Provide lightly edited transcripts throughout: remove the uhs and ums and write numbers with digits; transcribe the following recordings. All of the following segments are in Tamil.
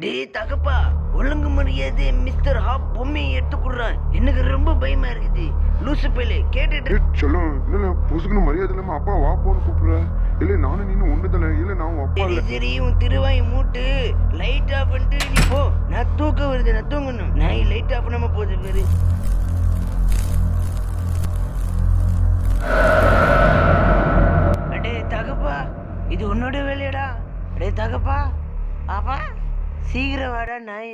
டேய் தகப்பா, ஒழுங்கு மரியாதை மிஸ்டர் ஹாப் பொம்மையை எடுத்துக்குறான். எனக்கு ரொம்ப பயமா இருக்குது. லூசு பையலே கேட்டுட்டு சொல்லும் இல்ல பொசுக்குன்னு மரியாதை இல்லாம அப்பா வா போன்னு கூப்பிடுற. இல்ல நானும் நீனும் ஒண்ணுதல இல்ல நான் உன் அப்பா இல்ல. சரி உன் திருவாய் மூட்டு லைட் ஆஃப் பண்ணிட்டு நீ போ. நான் தூக்க வருது, நான் தூங்கணும். நான் லைட் ஆஃப் பண்ணாம போகுது பேரு. அடே தகப்பா, இது உன்னோட வேலையடா. அடே தகப்பா, அப்பா சீக்கிரம் வாடா நாய்.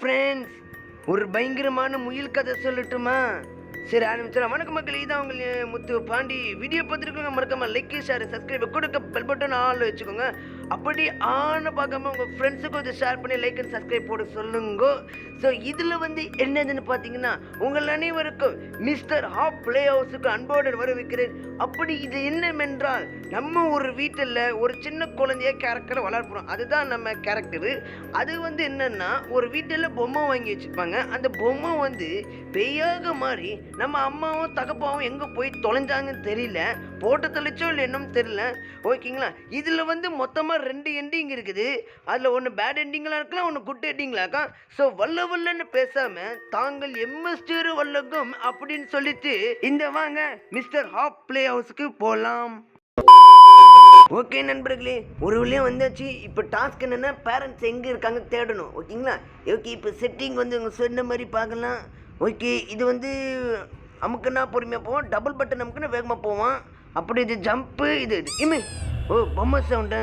ஃப்ரெண்ட்ஸ், ஒரு பயங்கரமான முயல் கதை சொல்லட்டுமா? சரி ஆரம்பிச்சிடலாம். வணக்கம் மக்கள், இதான் உங்கள் முத்து பாண்டி. வீடியோ பார்த்துருக்கோங்க, மறக்காம லைக் ஷேர் சப்ஸ்கிரைப் கொடுக்க பெல் பட்டன் ஆல் வச்சுக்கோங்க. அப்படி ஆன பார்க்காம உங்கள் ஃப்ரெண்ட்ஸுக்கு வந்து ஷேர் பண்ணி லைக் அண்ட் சப்ஸ்கிரைப் போட சொல்லுங்க. ஸோ இதில் வந்து என்னதுன்னு பார்த்தீங்கன்னா, உங்கள் அனைவருக்கும் மிஸ்டர் ஹாப் பிளே ஹவுஸுக்கு அன்போடு வரவேற்கிறேன். அப்படி இது என்னவென்றால், நம்ம ஒரு வீட்டில் ஒரு சின்ன குழந்தைய கேரக்டரை வளர்ப்புறோம். அதுதான் நம்ம கேரக்டரு. அது வந்து என்னன்னா, ஒரு வீட்டில் பொம்மை வாங்கி வச்சுருப்பாங்க. அந்த பொம்மை வந்து பெய்யாக மாறி நம்ம அம்மாவும் தகப்பாவும் எங்கே போய் தொலைஞ்சாங்கன்னு தெரியல, போட்டு தொலைச்சோ இல்லை என்னன்னு தெரியல. ஓகேங்களா? இதில் வந்து மொத்தமாக 2 எண்டிங் இருக்குது. அதில் ஒன்று பேட் எண்டிங்கெலாம் இருக்கலாம், ஒன்று குட் எண்டிங்கெலாம் இருக்கலாம். ஸோ வல்லன்னு பேசாமல் தாங்கள் எம்எஸ்டர் வல்லகம் அப்படின்னு சொல்லிட்டு இந்த வாங்க மிஸ்டர் ஹாப் பிளே ஹவுஸுக்கு போகலாம். ஓகே நண்பர்களே, ஒரு வழியாக வந்தாச்சு. இப்போ டாஸ்க் என்னென்னா, பேரண்ட்ஸ் எங்கே இருக்காங்க தேடணும். ஓகேங்களா? ஓகே, இப்போ செட்டிங் வந்து உங்கள் சொன்ன மாதிரி பார்க்கலாம். ஓகே, இது வந்து அமுக்குன்னா பொறுமையாக போவோம், டபுள் பட்டன் அமுக்குன்னா வேகமாக போவான். அப்படி இது ஜம்ப்பு, இது இமே ஓ பொம்மை சவுண்டு.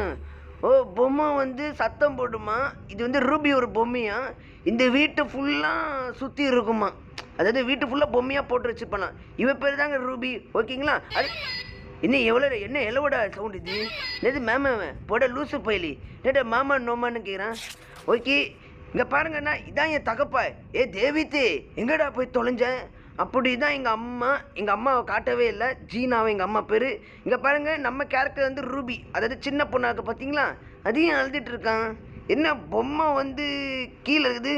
ஓ பொம்மை வந்து சத்தம் போடுமா. இது வந்து ரூபி ஒரு பொம்மையா. இந்த வீட்டை ஃபுல்லாக சுற்றி இருக்குமா. அதாவது வீட்டு ஃபுல்லாக பொம்மையாக போட்டு வச்சுப்பான். இவன் பேர் தாங்க ரூபி. ஓகேங்களா? அது என்ன எவ்வளோட சவுண்ட் இது? என்னது மேமா போட லூசு பயிலி நேட்டா மாமா நோமான்னு கேட்குறான். ஓகே, இங்கே பாருங்கண்ணா, இதான் என் தகப்பா. தேவித்து எங்கடா போய் தொலைஞ்சேன்? அப்படி தான் எங்கள் அம்மாவை காட்டவே இல்லை. ஜீனாவை எங்கள் அம்மா பேர். இங்கே பாருங்கள், நம்ம கேரக்டர் வந்து ரூபி, அதாவது சின்ன பொண்ணாக்க பார்த்தீங்களா? அதையும் அழுதுட்டு இருக்கான். என்ன பொம்மை வந்து கீழே இருக்குது.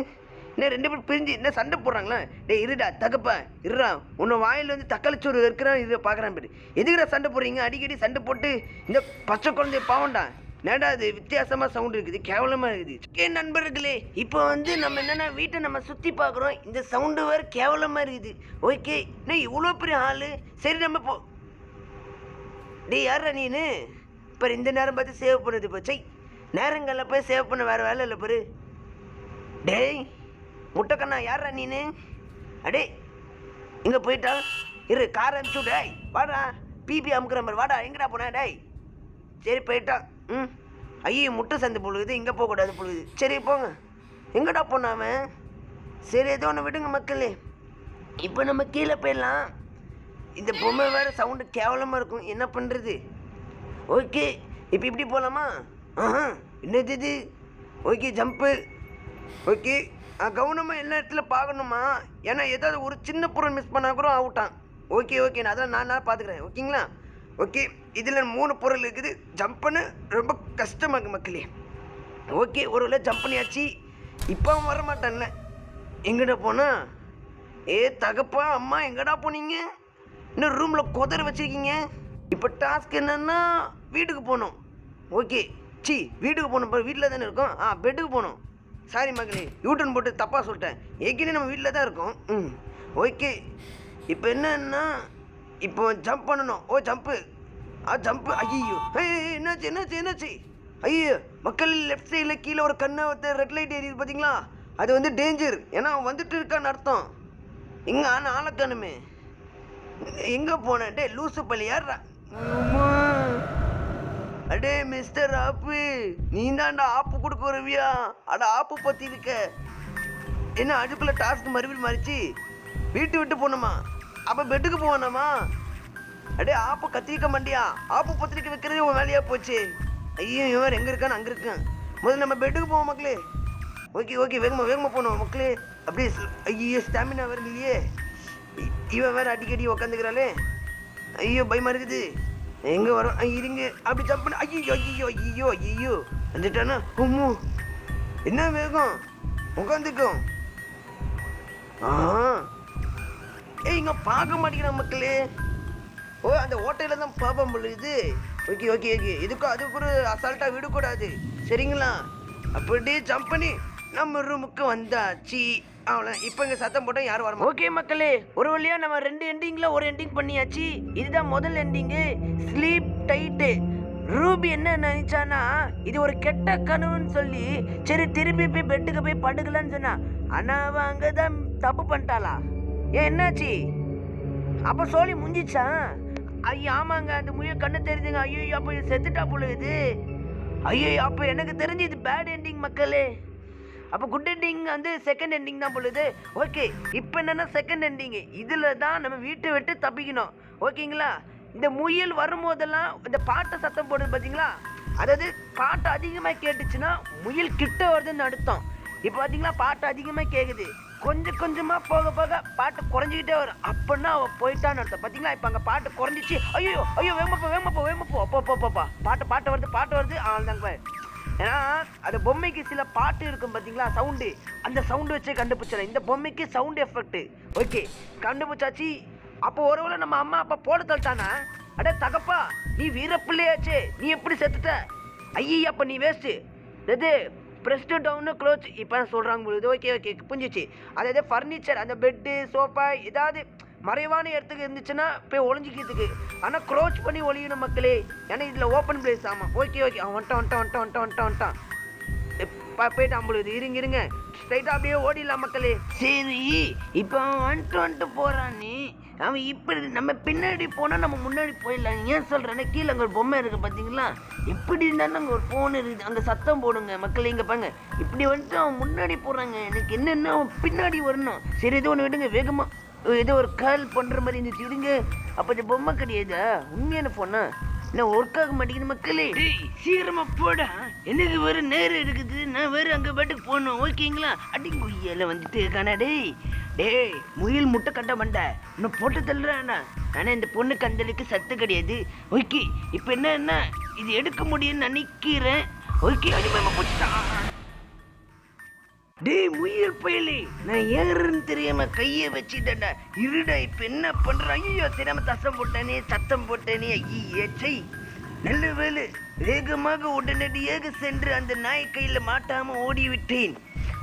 என்ன 2 பேர் பிரிஞ்சு என்ன சண்டை போடுறாங்களா? டேய் இருடா தகப்பா, இருடா. உன்னை வாயில் வந்து தக்காளிச்சோறு இருக்கிறான், இதை பார்க்குறான் பேர். எதுக்குடா சண்டை போடுறீங்க? அடிக்கடி சண்டை போட்டு இந்த பச்சை குழந்தைய பாவண்டா. நேடா அது வித்தியாசமாக சவுண்ட் இருக்குது, கேவலமாக இருக்குது. ஓகே நண்பர்களே, இப்போ வந்து நம்ம என்னென்னா வீட்டை நம்ம சுற்றி பார்க்குறோம். இந்த சவுண்டு வேறு கேவலமாக இருக்குது. ஓகே, இன்னும் இவ்வளோ பெரிய ஆள். சரி நம்ம போ. டேய் யாரா நீனு? இப்போ இந்த நேரம் பார்த்து சேவ் பண்ணுது போச்சை. நேரங்களில் போய் சேவ் பண்ண வேறு வேலை இல்லை பாரு. டேய் முட்டைக்கண்ணா, யாரா நீனு? அடே இங்கே போயிட்டா இரு, கார் அனுப்பிச்சு டேய் வாடா. பிபி அமுக்குற மாதிரி வாடா. எங்கடா போனா? டேய் சரி போயிட்டான். ஐயோ முட்டை சந்து பொழுது, இங்கே போகக்கூடாது பொழுது. சரி போங்க. எங்கடா போனாமன்? சரி ஏதோ ஒன்று விடுங்க மக்களே. இப்போ நம்ம கீழே போயிடலாம். இந்த பொம்மை வேறு சவுண்டு கேவலமாக இருக்கும், என்ன பண்ணுறது? ஓகே, இப்போ இப்படி போகலாமா? என்னது இது? Okay jump. ஓகே, கவனமாக எல்லா இடத்துல பார்க்கணுமா? ஏன்னா ஏதாவது ஒரு சின்ன பொருள் மிஸ் பண்ணால் கூட அவுட்டான். ஓகே ஓகே, நான் அதெல்லாம் நான் பார்த்துக்கிறேன். ஓகேங்களா? ஓகே, இதில் 3 பொருள் இருக்குது. ஜம்ப் பண்ண ரொம்ப கஷ்டமாக இருக்குது மக்களே. ஓகே, ஒரு வேளை ஜம்ப் பண்ணியாச்சு. இப்போ அவன் வரமாட்டான்ல. எங்கடா போனா? தகப்பா அம்மா எங்கடா போனீங்க? இன்னும் ரூமில் குதற வச்சுருக்கீங்க. இப்போ டாஸ்க் என்னன்னா, வீட்டுக்கு போகணும். ஓகே வீட்டுக்கு போகணும். இப்போ வீட்டில் தானே இருக்கோம். பெட்டுக்கு போகணும். சாரி மக்களே, யூட்டன் போட்டு தப்பாக சொல்லிட்டேன். ஏற்கனவே நம்ம வீட்டில் தான் இருக்கோம். ஓகே, இப்போ என்னன்னா, இப்போ ஜம்ப் பண்ணணும். ஓ ஜம்ப்பு. ஜம்ப்பு. ஐயோ என்னாச்சு? ஐயோ மக்கள், லெஃப்ட் சைடில் கீழே ஒரு கண்ணை ரெட் லைட் எரியுது பார்த்தீங்களா? அது வந்து டேஞ்சர். ஏன்னா வந்துட்டு இருக்கான்னு அர்த்தம். இங்கே ஆனால் ஆளக்கானுமே. எங்கே போனேன்? டே லூசு பள்ளி யாரா? அடே மிஸ்டர் ஆப்பு, நீ தான்டா ஆப்பு கொடுக்க வருவியா? அட ஆப்பு பத்தி இருக்க என்ன அதுக்குள்ள டாஸ்க் மறுபடியும் மாறிச்சு? வீட்டு விட்டு போகணுமா? அப்ப பெட்டுக்கு போகணுமா? அடே ஆப்பு கத்திரிக்க மாட்டியா? ஆப்பு பத்திரிக்கை வைக்கிறது உன் வேலையா போச்சு. ஐயோ இவன் எங்க இருக்கான்னு அங்க இருக்கான். முதல்ல நம்ம பெட்டுக்கு போவோம் மக்களே. ஓகே ஓகே வேகமா போகணும் மக்களே. அப்படியே ஐயோ ஸ்டாமினா வேற இல்லையே. இவன் வேற அடிக்கடி உக்காந்துக்கிறாளே. ஐயோ பயமா இருக்குது. எங்க வரோம் இருங்க. அப்படி ஜம்ப் பண்ண ஐயோ வந்துட்டானா? என்ன வேகம் உட்காந்துக்கும். இங்க பார்க்க மாட்டேங்கிறான் மக்களே. ஓ அந்த ஓட்டையில தான் பாப்பம் பொழுது. ஓகே இதுக்கும் அதுக்கு ஒரு அசால்ட்டா விடக்கூடாது சரிங்களா? அப்படியே ஜம்ப் பண்ணி நம்ம ரூமுக்கு வந்தாச்சு. அவ்வளோ இப்போ இங்கே சத்தம் போட்டால் யாரும் வர. ஓகே மக்களே, ஒரு வழியா நம்ம 2 எண்டிங்கில் ஒரு எண்டிங் பண்ணியாச்சு. இதுதான் முதல் எண்டிங்கு, ஸ்லீப் டைட்டு. ரூபி என்ன நினைச்சானா இது ஒரு கெட்ட கனவுன்னு சொல்லி சரி திரும்பி போய் பெட்டுக்கு போய் படுக்கலான்னு சொன்னா. ஆனால் அவன் அங்கே தான் தப்பு பண்ணிட்டாளா? என்னாச்சு? அப்போ சோழி முஞ்சிச்சா? ஐயோ ஆமாங்க, அந்த முயல் கண்ணு தெரிஞ்சுங்க. ஐயோ அப்போ செத்துட்டா போல இது. ஐயோ அப்போ எனக்கு தெரிஞ்சு இது பேட் எண்டிங் மக்களே. அப்போ குட் எண்டிங் வந்து செகண்ட் எண்டிங் தான் பொழுது. ஓகே இப்போ என்னென்னா செகண்ட் எண்டிங்கு. இதில் தான் நம்ம வீட்டை விட்டு தப்பிக்கணும் ஓகேங்களா? இந்த முயல் வரும்போதெல்லாம் இந்த பாட்டை சத்தம் போடுது பார்த்தீங்களா? அதாவது பாட்டு அதிகமாக கேட்டுச்சுன்னா முயல் கிட்ட வருதுன்னு அர்த்தம். இப்போ பார்த்தீங்களா பாட்டு அதிகமாக கேட்குது. கொஞ்சமாக போக பாட்டு குறைஞ்சிக்கிட்டே வரும். அப்படின்னா அவள் போயிட்டான்னு அர்த்தம். பார்த்தீங்களா இப்போ அங்கே பாட்டு குறைஞ்சிச்சு. ஐயோ வேகமா போ அப்போ பாட்டு வருது. தாங்க ஏன்னா அந்த பொம்மைக்கு சில பாட்டு இருக்கும் பார்த்தீங்களா சவுண்டு. அந்த சவுண்டு வச்சே கண்டுபிடிச்சிடலாம். இந்த பொம்மைக்கு சவுண்ட் எஃபெக்ட். ஓகே கண்டுபிடிச்சாச்சு. அப்போ ஒருவேளை நம்ம அம்மா அப்பா போட தள்ளிட்டானா? அடே தகப்பா நீ வீரப்பிள்ளையாச்சே, நீ எப்படி செத்துட்ட? ஐயா அப்போ நீ வேஸ்ட்டு. இது பிரஸ்ட் டவுனு க்ளோச் இப்போ சொல்கிறாங்க பொழுது. ஓகே புரிஞ்சிச்சு. அதாவது ஃபர்னிச்சர் அந்த பெட்டு சோஃபா ஏதாவது மறைவான இடத்துக்கு இருந்துச்சுன்னா போய் ஒளிஞ்சிக்கிறதுக்கு. ஆனால் க்ரோச் பண்ணி ஒளியணும் மக்களே. ஏன்னா இதில் ஓப்பன் பிளேஸ். ஆமாம் ஓகே அவன் வந்துட்டான் போயிட்டான் பொழுது. இருங்க ஸ்ட்ரைட்டாக அப்படியே ஓடிடலாம் மக்களே. சரி இப்போ அவன் வந்துட்டு போகிறானே, அவன் இப்படி நம்ம பின்னாடி போனால் நம்ம முன்னாடி போயிடலாம். ஏன் சொல்கிறேன்னா கீழே அங்கே ஒரு பொம்மை இருக்குது பார்த்தீங்களா? இப்படி இருந்தாலும் அங்கே ஒரு ஃபோன் இருக்குது. அங்கே சத்தம் போடுங்க மக்களே. இங்கே பாருங்க இப்படி வந்துட்டு அவன் முன்னாடி போகிறாங்க. எனக்கு என்னென்ன அவன் பின்னாடி வரணும். சரி இது ஒன்று விடுங்க. வேகமாக ஏதோ ஒரு கால் பண்ணுற மாதிரி இருந்துச்சு. விடுங்க. அப்போ இந்த பொம்மை கிடையாதா? உண்மையான ஃபோனா? நான் ஒர்க் ஆக மாட்டேங்குது மக்களே. சீக்கிரமா போடா, எனக்கு வேறு நேரம் இருக்குது. நான் வேறு அங்கே பாட்டுக்கு போகணும் ஓகேங்களா? அடிங்குய்யால வந்துட்டு இருக்கானா? டேய் முயல் முட்டை கட்ட மாட்டேன் இன்னும் போட்டு தள்ளுறானா? ஆனால் இந்த பொண்ணுக்கு அந்த அளவுக்கு சத்து கிடையாது. ஓகே இப்போ என்ன இது எடுக்க முடியும்னு நினைக்கிறேன். ஓகே அடிமையமா போச்சுட்டான். டேய் முயல் பயலே, நான் ஏறுன்னு தெரியாம கையை வச்சுட்டேன்டா. இருடா இப்ப என்ன பண்றான்? ஐயோ தெரியாம சத்தம் போட்டேனே ஐயே சை. நல்ல வேலை வேகமாக உடனடியாக சென்று அந்த நாய் கையில மாட்டாம ஓடிவிட்டேன்.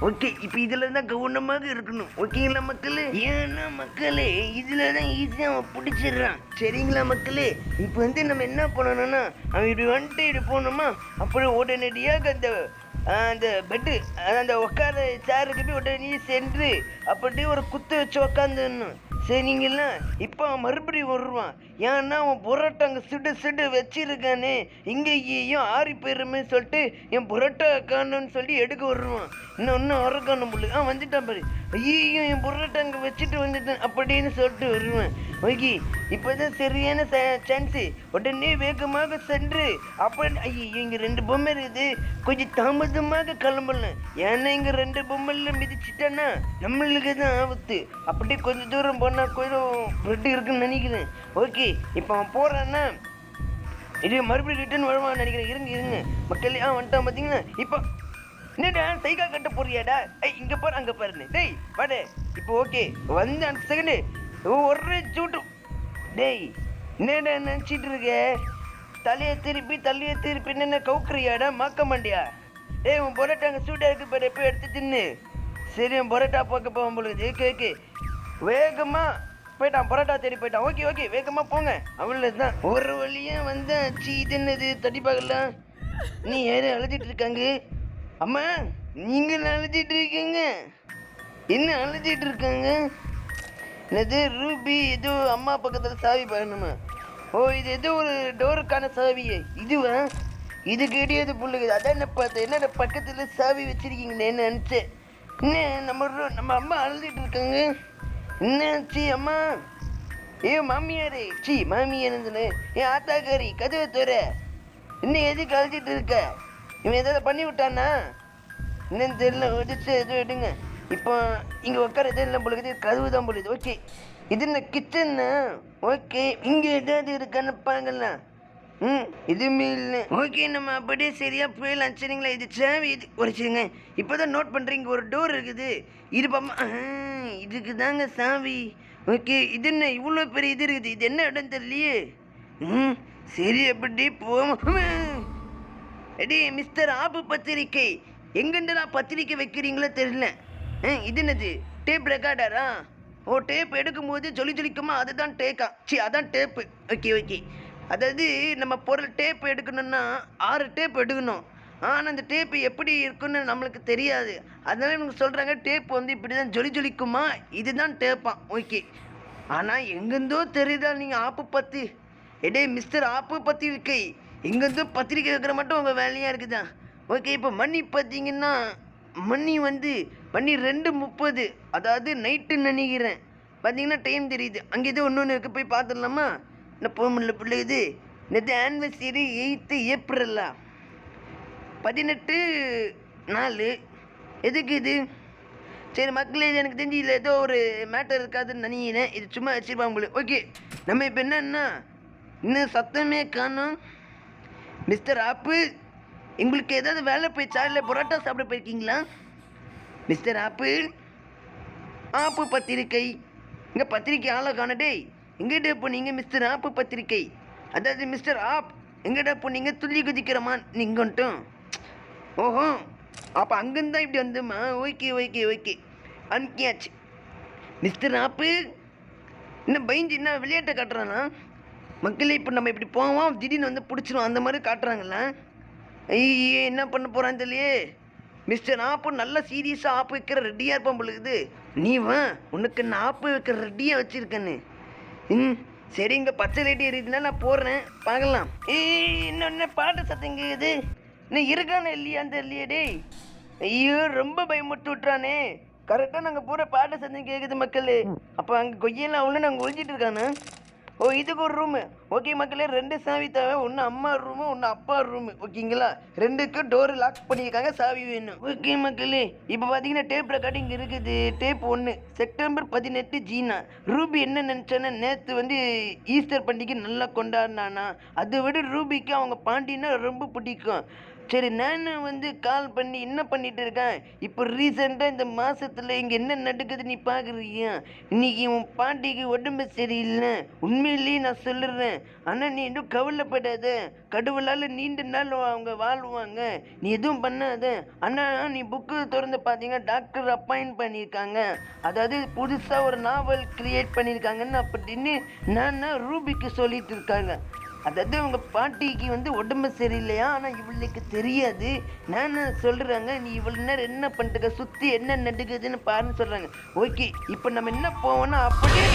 ஓகே இப்போ இதுல தான் கவனமாக இருக்கணும் ஓகேங்களா மக்களே? ஏன்னா மக்களே இதுல தான் ஈஸியாக அவன் பிடிச்சிடுறான் சரிங்களா மக்களே? இப்போ வந்து நம்ம என்ன பண்ணணும்னா அவன் இப்படி வந்துட்டு இப்படி போனோமா அப்புறம் உடனடியாக அந்த பெட்டு அந்த உட்கார சேருக்கு போய் உடனே சென்று அப்படியே ஒரு குத்து வச்சு உக்காந்துடணும் சரிங்களா? இப்போ அவன் மறுபடியும் வருவான். ஏன்னா அவன் புரோட்டா அங்கே சுடு வச்சிருக்கானே, இங்கேயும் ஆறி போயிருமே சொல்லிட்டு என் புரோட்டா காணுன்னு சொல்லி எடுக்க வருவான். இன்னும் அரக்கான புள்ளு வந்துட்டான் பாரு. ஐயோ என் புரோட்டா அங்கே வச்சுட்டு வந்துட்டேன் அப்படின்னு சொல்லிட்டு வருவேன். ஓகே இப்போதான் சரியான சான்ஸு. உடனே வேகமாக சென்று அப்படி ஐயோ இங்கே 2 பொம்மை இருக்குது, கொஞ்சம் தாமதமாக கிளம்பலாம். ஏன்னா இங்கே 2 பொம்மையில் மிதிச்சிட்டானா நம்மளுக்கு தான் ஆபத்து. அப்படியே கொஞ்சம் தூரம் போனால் கொஞ்சம் பிரெட் இருக்குன்னு நினைக்கிறேன். ஓகே இப்போ அவன் போகிறான்னா இது மறுபடியும் ரிட்டர்ன் வருவான்னு நினைக்கிறேன். இருங்க மக்களே வந்துட்டான் பார்த்தீங்கன்னா. இப்போ என்னடா சைகா கட்ட போறியாடா? இங்கே பாரு அங்கே பாருன்னு. டேய் வாடே இப்போ ஓகே வந்து அந்த செகண்டு ஒரே சூட்டு. டேய் என்னடா நினச்சிட்டு இருக்க? தலையை திருப்பி என்ன கவுக்குறியாடா? மாக்க மாட்டியா? டேய் உன் பொரோட்டா அங்கே சூடாக இருக்கு பாரு, எப்போ எடுத்து தின்னு. சரி உன் பொரோட்டா பார்க்க போகும் பொழுது ஓகே வேகமாக போயிட்டான். பரோட்டா தேடி போயிட்டான். ஓகே வேகமாக போங்க. அவ்வளோதான் ஒரு வழியாக வந்து இது என்னது தட்டி பார்க்கலாம். நீ யாரும் அழுதிட்டு இருக்காங்க? அம்மா நீங்கள் அழுதிட்டு இருக்கீங்க? என்ன அழுதிட்டு இருக்காங்க? என்னது ரூபி ஏதோ அம்மா பக்கத்தில் சாவி பார்க்கணுமா? ஓ இது ஏதோ ஒரு டோருக்கான சாவி இதுவா? இது கிடையாது புள்ளுக்குது. அதான் என்ன பார்த்தேன், என்ன பக்கத்தில் சாவி வச்சிருக்கீங்கன்னு நினச்சேன். என்ன நம்ம அம்மா அழுதுட்டு இருக்காங்க. என்னாச்சு அம்மா? மாமியாரே, மாமியார் ஏன் ஆத்தாக்காரி கதவை தோற, இன்னும் எதுக்கு அழுதுட்டு இருக்க? இவன் ஏதாவது பண்ணி விட்டானா என்னன்னு தெரியல. ஒடிச்சு எதுவும் எடுங்க. இப்போ இங்கே உட்காரதே இல்லை பொழுது, கதவு தான் பொழுது. ஓகே, இது என்ன கிச்சன்னா? ஓகே, இங்கே ஏதாவது இருக்கான்னு பார்க்கலாம். எதுவுமே இல்லை. ஓகே, நம்ம அப்படியே சரியா போயிடலாம். சரிங்களா? இது சாவி இது உரைச்சிருங்க. இப்போ தான் நோட் பண்ணுறீங்க, ஒரு டோர் இருக்குது. இது இதுக்கு தாங்க சாவி. ஓகே, இது என்ன இவ்வளோ பெரிய இது இருக்குது? இது என்ன இடம் தெரியலையே. சரி, அப்படி போவோம். அடி மிஸ்டர் ஆப்பு பத்திரிக்கை, எங்கெண்டெல்லாம் பத்திரிக்கை வைக்கிறீங்களோ தெரியல. இது என்னது? டேப் ரெக்கார்டரா? ஓ, டேப் எடுக்கும்போது ஜொலிக்குமா, அதுதான் டேக்கா? அதான் டேப்பு. ஓகே ஓகே, அதாவது நம்ம பொருள் டேப் எடுக்கணும்னா 6 டேப் எடுக்கணும். ஆனால் அந்த டேப்பு எப்படி இருக்குன்னு நம்மளுக்கு தெரியாது. அதனால இவங்க சொல்கிறாங்க டேப் வந்து இப்படி தான் ஜொலிக்குமா, இதுதான் டேப்பான். ஓகே, ஆனால் எங்கேருந்தோ தெரியுதா நீங்கள் ஆப்பு பற்றி? எடே மிஸ்டர் ஆப்பு பத்திரிக்கை, எங்கேருந்தோ பத்திரிக்கை வைக்கிற மட்டும் உங்கள் வேலையாக இருக்குதா? ஓகே, இப்போ மணி பார்த்தீங்கன்னா மணி 2:30, அதாவது நைட்டு நினைக்கிறேன். பார்த்தீங்கன்னா டைம் தெரியுது. அங்கே ஏதோ ஒன்று இருக்குது, போய் பார்த்துடலாமா? என்ன போக முடியல பிள்ளை. இது நேற்று ஆனிவர்சரி 8 ஏப்ரலா? 18 எதுக்கு இது? சரி மக்களே, இது எனக்கு தெரிஞ்சு இதில் ஏதோ ஒரு மேட்டர் இருக்காதுன்னு நினைக்கிறேன். இது சும்மா வச்சுருப்பாங்க போல. ஓகே, நம்ம இப்போ என்னன்னா இன்னும் சத்தமே காணும். மிஸ்டர் ஆப்பு, உங்களுக்கு ஏதாவது வேலை போயிடுச்சா, இல்லை பரோட்டா சாப்பிட போயிருக்கீங்களா? மிஸ்டர் ஆப்பு, ஆப்பு பத்திரிக்கை, இங்கே பத்திரிக்கை ஆளை காணடே. எங்கிட்ட போனீங்க மிஸ்டர் ஆப்பு பத்திரிக்கை? அதாவது மிஸ்டர் ஆப், எங்கிட்ட போனீங்க? துள்ளி குதிக்கிறமா நீங்கட்டும். ஓஹோ, அப்போ அங்கேருந்து தான் இப்படி வந்துமா? ஓகே ஓகே ஓகே, அனுப்பியாச்சு. மிஸ்டர் ஆப்பு இன்னும் பயந்து என்ன விளையாட்டை காட்டுறானா? மக்களே, இப்போ நம்ம இப்படி போவோம், திடீர்னு வந்து பிடிச்சிரும், அந்த மாதிரி காட்டுறாங்களா? ஐயே, என்ன பண்ண போகிறான்னு தெரியலையே. மிஸ்டர் ஆப்பு நல்லா சீரியஸாக ஆப்பு வைக்கிற ரெடியாக இருப்பான் பொழுது. நீ வா, உனக்கு நான் ஆப்பு வைக்கிற ரெடியாக வச்சுருக்கேன்னு. சரி, இங்கே பச்சை லைட்டு எரியுதுன்னா நான் போடுறேன், பார்க்கலாம். இன்னொன்று பாட்டு சத்தம் கேட்குது. இன்னும் இருக்கானே இல்லையான்னு தெரியலையே டேய். ஐயோ, ரொம்ப பயமுட்டு விட்றானே. கரெக்டாக நாங்கள் போகிற பாட்டு சத்தம் கேட்குது மக்களே. அப்போ அங்கே கொய்யெல்லாம் அவ்வளோ நாங்கள் ஒழிஞ்சிட்டு இருக்கானே. ஓ, இதுக்கு ஒரு ரூமு. ஓகே மக்களே, 2 சாவி தேவை. ஒன்று அம்மா ரூமு, ஒன்று அப்பா ரூமு. ஓகேங்களா? 2க்கும் டோரு லாக் பண்ணியிருக்காங்க, சாவி வேணும். ஓகே மக்களே, இப்போ பார்த்தீங்கன்னா டேப் ரெக்கார்டிங் இருக்குது. டேப் 1 செப்டம்பர் 18 ஜீனா. ரூபி என்ன நினச்சானா, நேற்று வந்து ஈஸ்டர் பண்டிகை நல்லா கொண்டாடினானா. அதை விட ரூபிக்கு அவங்க பாண்டினா ரொம்ப பிடிக்கும். சரி, நான் வந்து கால் பண்ணி என்ன பண்ணிட்டு இருக்கேன், இப்போ ரீசெண்டாக இந்த மாதத்தில் இங்கே என்ன நடக்குது நீ பார்க்குறியா? இன்னைக்கு உன் பாட்டிக்கு உடம்பு சரியில்லை, உண்மையிலேயே நான் சொல்லுறேன். ஆனால் நீ எதுவும் கவலைப்படாத, கடவுளால் நீண்ட நாள் அவங்க வாழ்வாங்க, நீ எதுவும் பண்ணாத. ஆனால் நீ புக்கு திறந்து பார்த்தீங்கன்னா டாக்டர் அப்பாயின்ட் பண்ணியிருக்காங்க, அதாவது புதுசாக ஒரு நாவல் கிரியேட் பண்ணியிருக்காங்கன்னு அப்படின்னு நான் ரூபிக்கு சொல்லிட்டு இருக்காங்க. அதாவது உங்கள் பாட்டிக்கு வந்து உடம்பு சரியில்லையா, ஆனால் இவளுக்கு தெரியாது. நான் சொல்கிறாங்க, நீ இவ்வளோ நேரம் என்ன பண்ணிட்டுக்க, சுற்றி என்ன நடக்குதுன்னு பாருன்னு சொல்கிறாங்க. ஓகே, இப்போ நம்ம என்ன போவோம்னா அப்படியே.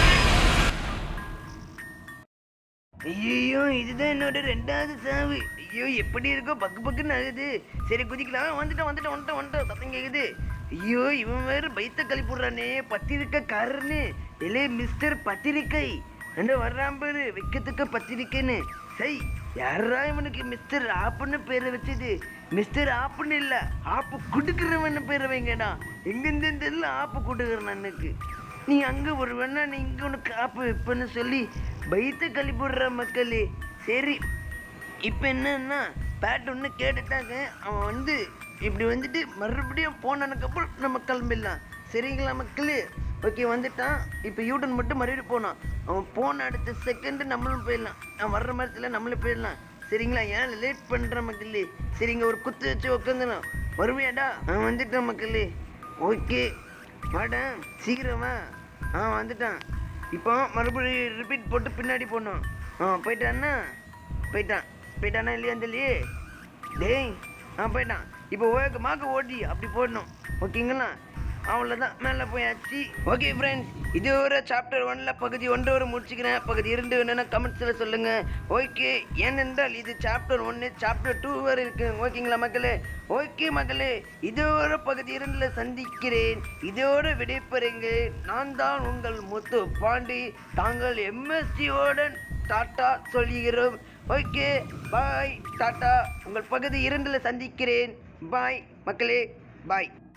ஐயோ, இதுதான் என்னோட 2வது சாவு. ஐயோ, எப்படி இருக்கோ, பக்குன்னு ஆகுது. சரி, குதிக்கலாம். வந்துட்டேன் சத்தம் கேட்குது. ஐயோ, இவன் வேறு பைத்த கழிப்புடுறானே, பத்திரிக்கைக்காரன்னு. இல்லை மிஸ்டர் பத்திரிக்கை என்ன வர்றான் பேரு, வைக்கிறதுக்கு பத்திரிக்கைன்னு. சரி, யாரா இவனுக்கு மிஸ்டர் ஆப்புன்னு பேரை வச்சது? மிஸ்டர் ஆப்புன்னு இல்லை, ஆப்பு கொடுக்குறவன்னு பேரை வைங்கடா. எங்கேருந்து தெரியல ஆப்பு கொடுக்குறேன் எனக்கு. நீ அங்கே ஒரு வேணா, நீ இங்கே உனக்கு ஆப்பு வைப்பேன்னு சொல்லி பைத்த கழிப்புடுற மக்களே. சரி, இப்போ என்னன்னா பேட் ஒன்று கேட்டுட்டாங்க. அவன் வந்து இப்படி வந்துட்டு மறுபடியும் போனதுக்கப்புறம் நம்ம கிளம்பிடலாம். சரிங்களா மக்களே? ஓகே, வந்துட்டான். இப்போ யூட்டன் மட்டும் மறுபடியும் போனான். அவன் போன அடுத்த செகண்டு நம்மளும் போயிடலாம். அவன் வர்ற மரத்தில் நம்மளும் போயிடலாம். சரிங்களா? ஏன் லேட் பண்ணுற மக்களே? சரிங்க, ஒரு குத்து வச்சு உட்காந்துடும். வருவியாடா? அவன் வந்துட்டான் மக்களே. ஓகே, வாடா சீக்கிரமா. வந்துட்டான். இப்போ மறுபடியும் ரிப்பீட் போட்டு பின்னாடி போடணும். போயிட்டான்னா போயிட்டானா இல்லையா தெரியலையே டேய். போயிட்டான். இப்போ வேகமாக ஓடி அப்படி போடணும். ஓகேங்களா? அவ்வளோதான், மேலே போயாச்சு. ஓகே ஃப்ரெண்ட்ஸ், இது ஒரு சாப்டர் 1ல் பகுதி 1 ஒரு முடிச்சுக்கிறேன். பகுதி 2 என்னென்னா கமெண்ட்ஸில் சொல்லுங்கள். ஓகே, ஏனென்றால் இது சாப்டர் 1, சாப்டர் 2 வரை இருக்கு. ஓகேங்களா மக்களே? ஓகே மக்களே, இது ஒரு பகுதி 2ல் சந்திக்கிறேன். இதோடு விடைபெறுங்க. நான் தான் உங்கள் முத்து பாண்டி. தாங்கள் எம்எஸ்சியோட டாட்டா சொல்கிறோம். ஓகே, பாய், டாட்டா. உங்கள் பகுதி 2ல் சந்திக்கிறேன். பாய் மக்களே, பாய்.